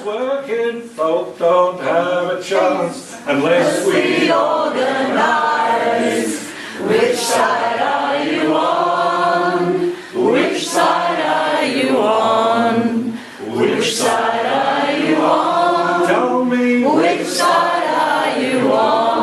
working folk don't have a chance unless we organise. Which side are you on? Which side are you on? Which side are you on? Tell me, which side are you on?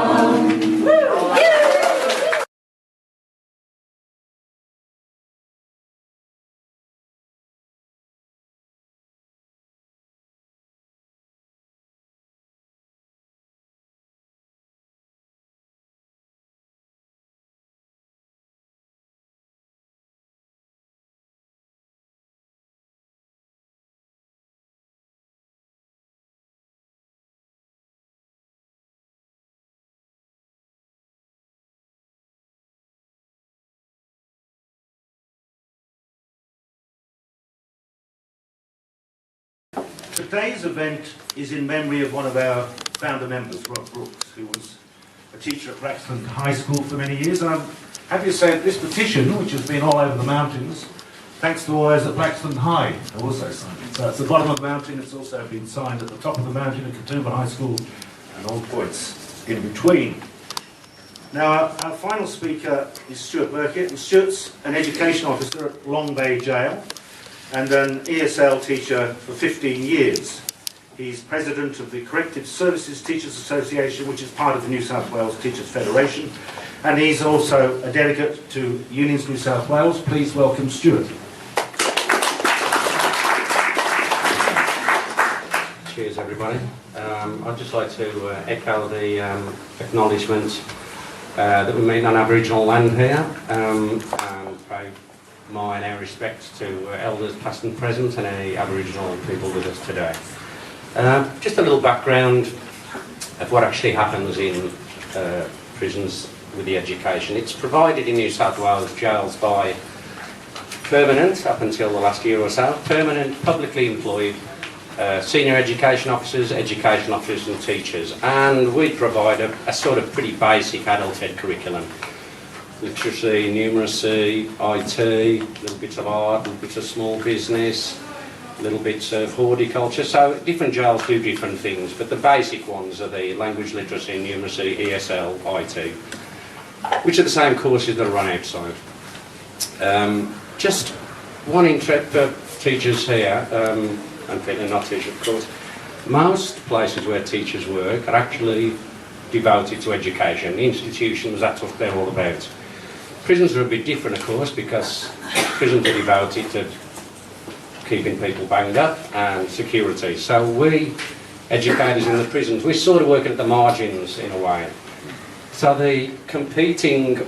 Today's event is in memory of one of our founder members, Rob Brooks, who was a teacher at Braxton High School for many years. And I'm happy to say that this petition, which has been all over the mountains, thanks to all those at Braxton High, have also signed it. So it's the bottom of the mountain, it's also been signed at the top of the mountain at Katoomba High School and all points in between. Now, our final speaker is Stewart Burkitt, and Stewart's an education officer at Long Bay Gaol and an ESL teacher for 15 years. He's president of the Corrective Services Teachers Association, which is part of the New South Wales Teachers Federation, and he's also a delegate to Unions New South Wales. Please welcome Stewart. Cheers, everybody. I'd just like to echo the acknowledgement that we meet on Aboriginal land here, and pay my and our respects to elders past and present and any Aboriginal people with us today. Just a little background of what actually happens in prisons with the education. It's provided in New South Wales jails by permanent, up until the last year or so, permanent publicly employed senior education officers and teachers, and we provide a sort of pretty basic adult ed curriculum. Literacy, numeracy, IT, little bits of art, little bits of small business, little bits of horticulture. So different jails do different things, but the basic ones are the language literacy, numeracy, ESL, IT, which are the same courses that are run outside. Just one interest for teachers here, and people not teachers of course, most places where teachers work are actually devoted to education. The institutions, that's what they're all about. Prisons are a bit different, of course, because prisons are devoted to keeping people banged up and security. So we, educators in the prisons, we're sort of working at the margins in a way. So the competing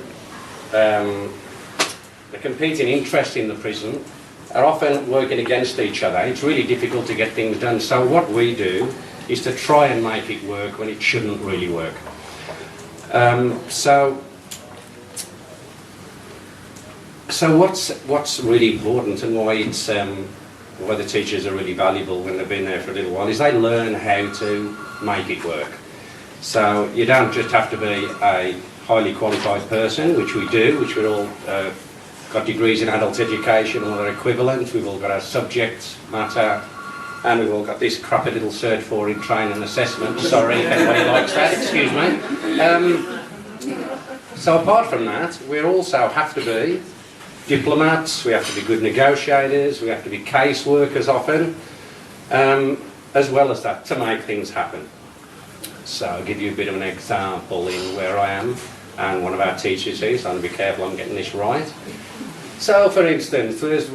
interests in the prison are often working against each other. It's really difficult to get things done. So what we do is to try and make it work when it shouldn't really work. So what's really important and why it's why the teachers are really valuable when they've been there for a little while is they learn how to make it work. So you don't just have to be a highly qualified person, which we do, which we're all got degrees in adult education or their equivalent. We've all got our subject matter, and we've all got this crappy little cert for in training and assessment. Sorry if anybody likes that, excuse me. So apart from that, we also have to be diplomats, we have to be good negotiators, we have to be case workers often, as well as that, to make things happen. So I'll give you a bit of an example in where I am and one of our teachers here, so I'm going to be careful I'm getting this right. So for instance, there's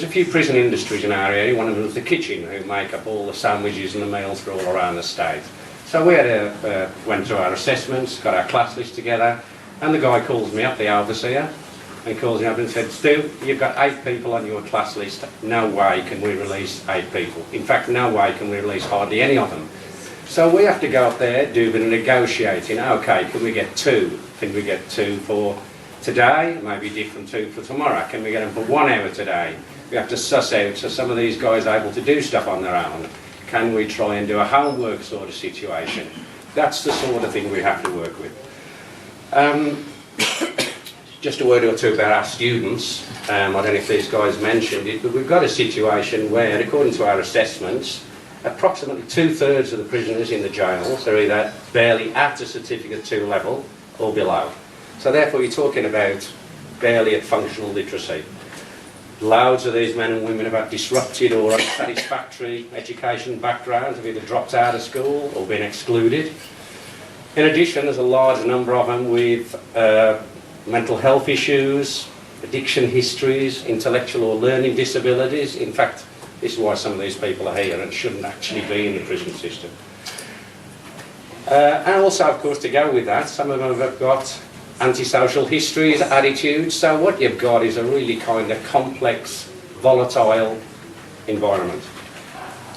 a few prison industries in our area. One of them is the kitchen, who make up all the sandwiches and the meals for all around the state. So we went through our assessments, got our class list together, and the guy calls me up, the overseer, and calls me up and said, Stu, you've got 8 people on your class list. No way can we release 8 people. In fact, no way can we release hardly any of them. So we have to go up there, do a bit of negotiating. Okay, can we get 2? Can we get 2 for today? Maybe different 2 for tomorrow. Can we get them for 1 hour today? We have to suss out, so some of these guys are able to do stuff on their own. Can we try and do a homework sort of situation? That's the sort of thing we have to work with. Just a word or two about our students. I don't know if these guys mentioned it, but we've got a situation where, according to our assessments, approximately 2/3 of the prisoners in the jails are either barely at a Certificate 2 level or below. So therefore you're talking about barely at functional literacy. Loads of these men and women have had disrupted or unsatisfactory education backgrounds, have either dropped out of school or been excluded. In addition, there's a large number of them with mental health issues, addiction histories, intellectual or learning disabilities. In fact, this is why some of these people are here and shouldn't actually be in the prison system. And also, of course, to go with that, some of them have got antisocial histories, attitudes. So what you've got is a really kind of complex, volatile environment,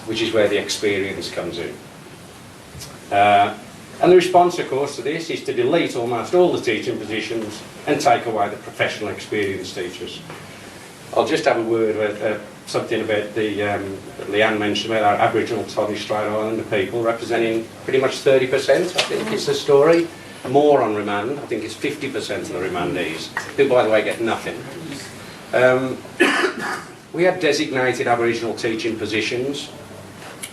which is where the experience comes in. And the response, of course, to this is to delete almost all the teaching positions and take away the professional experienced teachers. I'll just have a word with something about the, Leanne mentioned about our Aboriginal and Torres Strait Islander people representing pretty much 30%, I think is the story. More on remand, I think it's 50% of the remandees, who by the way get nothing. We had designated Aboriginal teaching positions,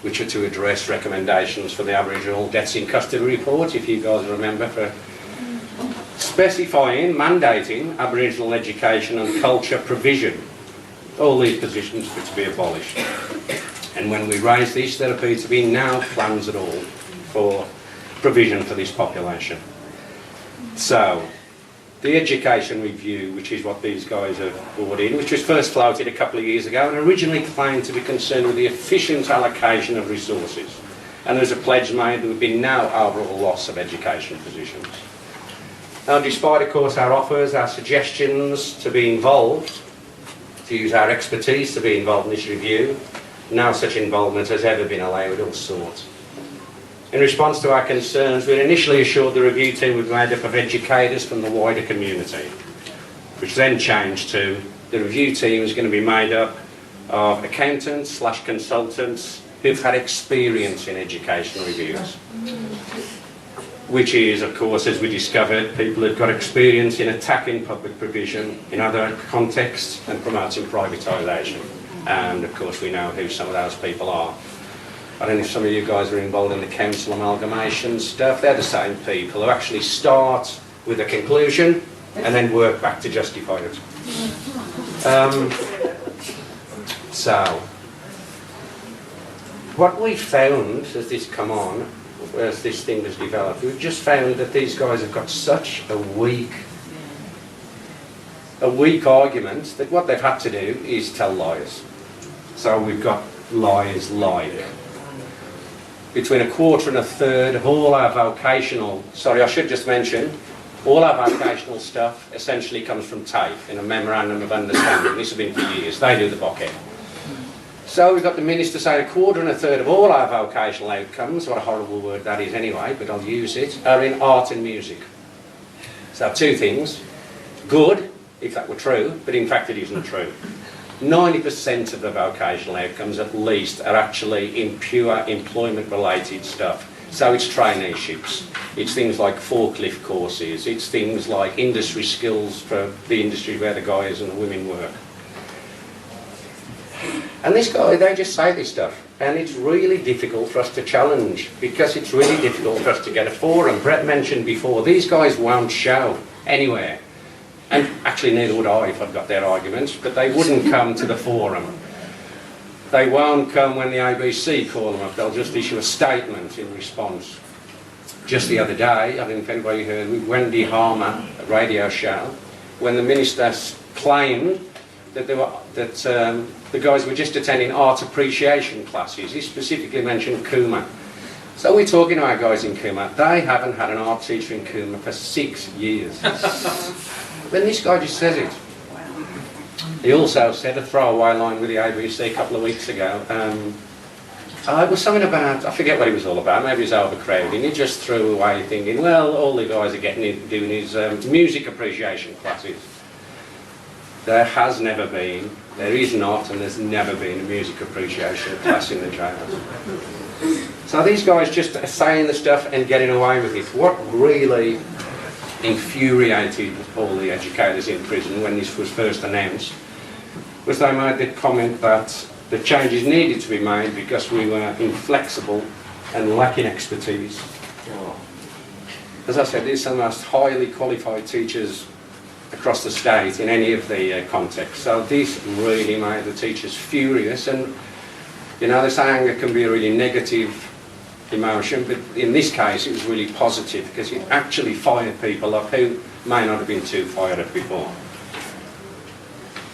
which are to address recommendations for the Aboriginal Deaths in Custody report, if you guys remember, for specifying, mandating Aboriginal education and culture provision. All these positions were to be abolished. And when we raised this, there appeared to be no plans at all for provision for this population. So, the education review, which is what these guys have brought in, which was first floated a couple of years ago and originally claimed to be concerned with the efficient allocation of resources. And there's a pledge made there would be no overall loss of education positions. Now, despite, of course, our offers, our suggestions to be involved, to use our expertise to be involved in this review, no such involvement has ever been allowed or sought. In response to our concerns, we initially assured the review team would be made up of educators from the wider community, which then changed to the review team is going to be made up of accountants/consultants who've had experience in education reviews, which is, of course, as we discovered, people who've got experience in attacking public provision in other contexts and promoting privatisation. And, of course, we know who some of those people are. I don't know if some of you guys are involved in the council amalgamation stuff. They're the same people who actually start with a conclusion and then work back to justify it. So, what we found as this come on, as this thing has developed, we've just found that these guys have got such a weak argument that what they've had to do is tell lies. So we've got lies like between a quarter and a third of all our vocational, I should just mention, all our vocational stuff essentially comes from TAFE in a Memorandum of Understanding. This has been for years. They do the bucket. So we've got the Minister saying a quarter and a third of all our vocational outcomes, what a horrible word that is anyway, but I'll use it, are in art and music. So two things. Good, if that were true, but in fact it isn't true. 90% of the vocational outcomes, at least, are actually in pure employment-related stuff. So it's traineeships, it's things like forklift courses, it's things like industry skills for the industry where the guys and the women work. And this guy, they just say this stuff, and it's really difficult for us to challenge, because it's really difficult for us to get a forum. Brett mentioned before, these guys won't show anywhere. And actually neither would I if I'd got their arguments, but they wouldn't come to the forum. They won't come when the ABC call them up, they'll just issue a statement in response. Just the other day, I don't know if anybody heard, with Wendy Harmer, a radio show, when the minister claimed that the guys were just attending art appreciation classes. He specifically mentioned Cooma. So we're talking to our guys in Cooma. They haven't had an art teacher in Cooma for 6 years. Then this guy just says it. He also said a throwaway line with the ABC a couple of weeks ago. It was something about, I forget what it was all about, maybe it was overcrowding. He just threw away thinking, well, all the guys are doing is music appreciation classes. There has never been, there is not, and there's never been a music appreciation class in the jails. So these guys just are saying the stuff and getting away with it. What really infuriated all the educators in prison when this was first announced was they made the comment that The changes needed to be made because we were inflexible and lacking expertise. As I said, these are the most highly qualified teachers across the state in any of the contexts. So this really made the teachers furious, and you know, this anger can be a really negative emotion, but in this case it was really positive because it actually fired people up who may not have been too fired up before.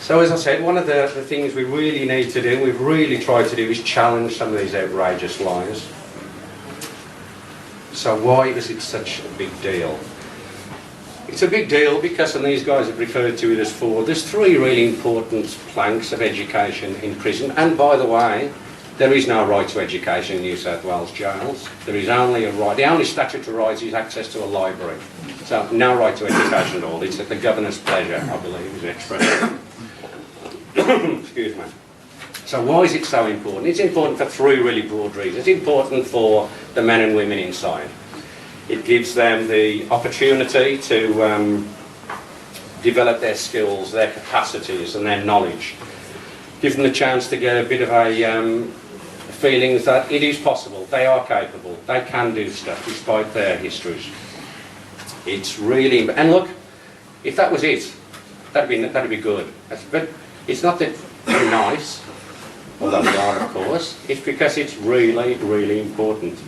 So as I said, one of the things we really need to do, we've really tried to do, is challenge some of these outrageous lies. So why is it such a big deal? It's a big deal because, and these guys have referred to it as four, there's three really important planks of education in prison. And by the way, there is no right to education in New South Wales jails. There is only a right, the only statutory right is access to a library. So no right to education at all. It's at the governor's pleasure, I believe, is the expression. Excuse me. So why is it so important? It's important for three really broad reasons. It's important for the men and women inside. It gives them the opportunity to develop their skills, their capacities and their knowledge. Gives them the chance to get a bit of a feeling that it is possible, they are capable, they can do stuff despite their histories. It's really, and look, if that was it, that'd be good. But it's not that very nice, although they are, of course. It's because it's really, really important.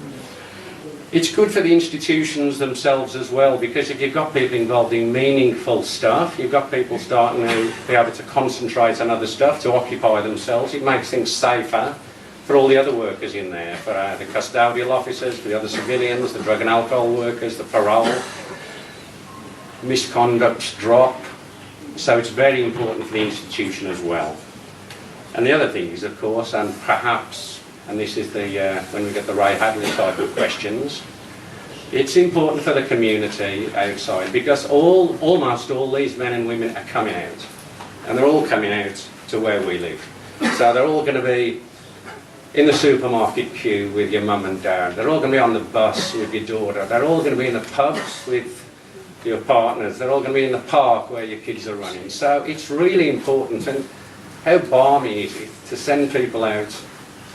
It's good for the institutions themselves as well, because if you've got people involved in meaningful stuff, you've got people starting to be able to concentrate on other stuff, to occupy themselves. It makes things safer for all the other workers in there, for the custodial officers, for the other civilians, the drug and alcohol workers, the parole. Misconducts drop. So it's very important for the institution as well. And the other thing is, of course, and perhaps, and this is the when we get the Ray Hadley type of questions, it's important for the community outside, because almost all these men and women are coming out, and they're all coming out to where we live. So they're all going to be in the supermarket queue with your mum and dad, they're all going to be on the bus with your daughter, they're all going to be in the pubs with your partners, they're all going to be in the park where your kids are running. So it's really important, and how balmy is it to send people out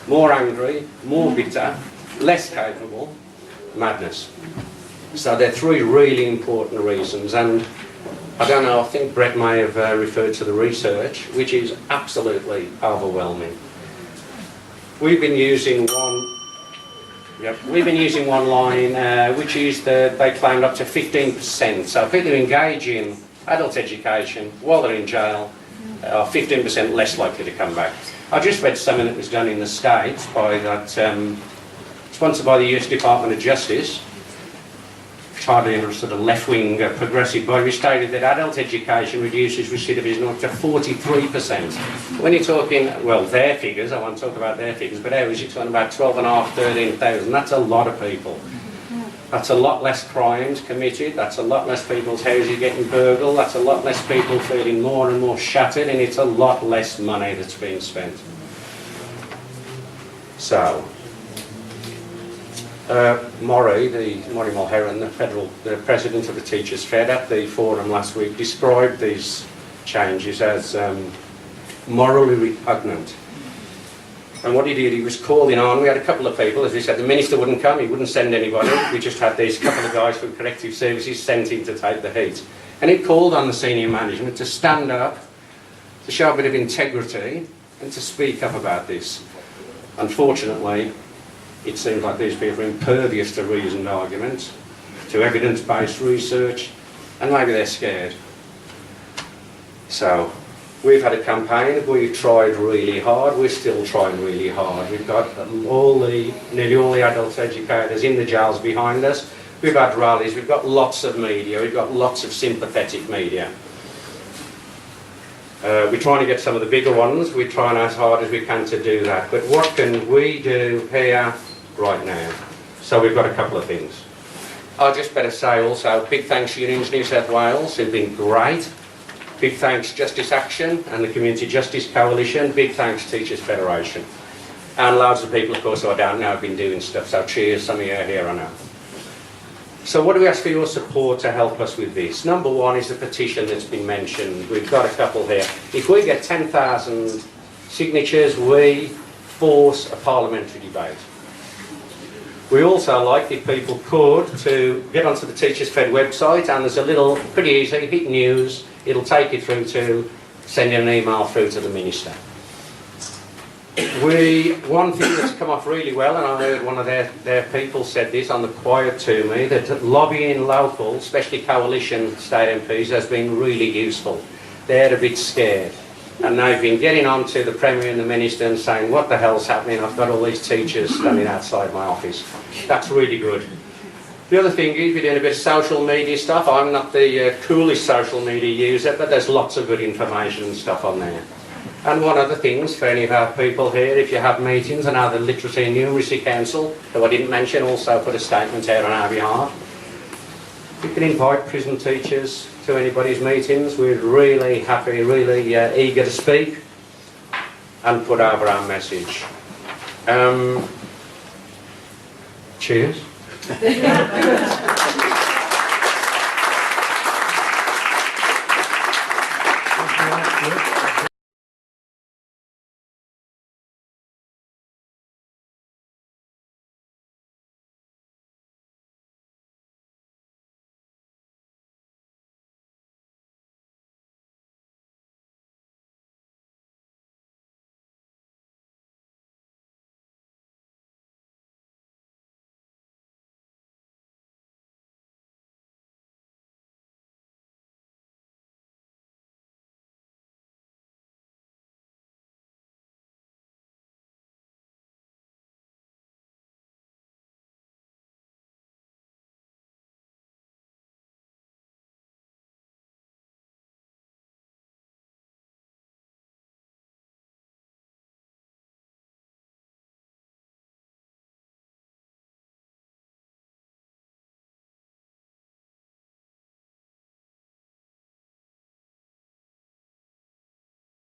more angry, more bitter, less capable, madness. So there are three really important reasons, and I don't know, I think Brett may have referred to the research, which is absolutely overwhelming. We've been using one line, which is that they claimed up to 15%. So people who engage in adult education while they're in jail are 15% less likely to come back. I just read something that was done in the States by that, sponsored by the US Department of Justice, hardly a sort of left-wing progressive body, which stated that adult education reduces recidivism up to 43%. When you're talking, well, their figures, I won't talk about their figures, but ours, you're talking about 12,500, 13,000. That's a lot of people. That's a lot less crimes committed. That's a lot less people's houses getting burgled. That's a lot less people feeling more and more shattered, and it's a lot less money that's being spent. So, Maury Mulheron, the president of the Teachers Fed, at the forum last week, described these changes as morally repugnant. And what he did, he was calling on, we had a couple of people, as he said, the minister wouldn't come, he wouldn't send anybody. We just had these couple of guys from Corrective Services sent in to take the heat. And he called on the senior management to stand up, to show a bit of integrity, and to speak up about this. Unfortunately, it seems like these people are impervious to reasoned arguments, to evidence-based research, and maybe they're scared. So, we've had a campaign, we've tried really hard, we're still trying really hard. We've got nearly all the adult educators in the jails behind us. We've had rallies, we've got lots of media, we've got lots of sympathetic media. We're trying to get some of the bigger ones, we're trying as hard as we can to do that. But what can we do here right now? So we've got a couple of things. I just better say also, big thanks to Unions New South Wales, they've been great. Big thanks Justice Action and the Community Justice Coalition. Big thanks Teachers Federation. And loads of people, of course, who I don't know have been doing stuff. So cheers, some of you are here, I know. So what do we ask for your support to help us with this? Number one is the petition that's been mentioned. We've got a couple here. If we get 10,000 signatures, we force a parliamentary debate. We also like if people could to get onto the Teachers Fed website, and there's a little, pretty easy, hit news, it'll take you through to sending an email through to the Minister. One thing that's come off really well, and I heard one of their people said this on the quiet to me, that lobbying local, especially coalition state MPs, has been really useful. They're a bit scared. And they've been getting on to the Premier and the Minister and saying, what the hell's happening? I've got all these teachers standing outside my office. That's really good. The other thing is, we're doing a bit of social media stuff. I'm not the coolest social media user, but there's lots of good information and stuff on there. And one of the things for any of our people here, if you have meetings, and our Literacy and Numeracy Council, who I didn't mention, also put a statement out on our behalf. You can invite prison teachers to anybody's meetings. We're really happy, really eager to speak and put over our message. Cheers.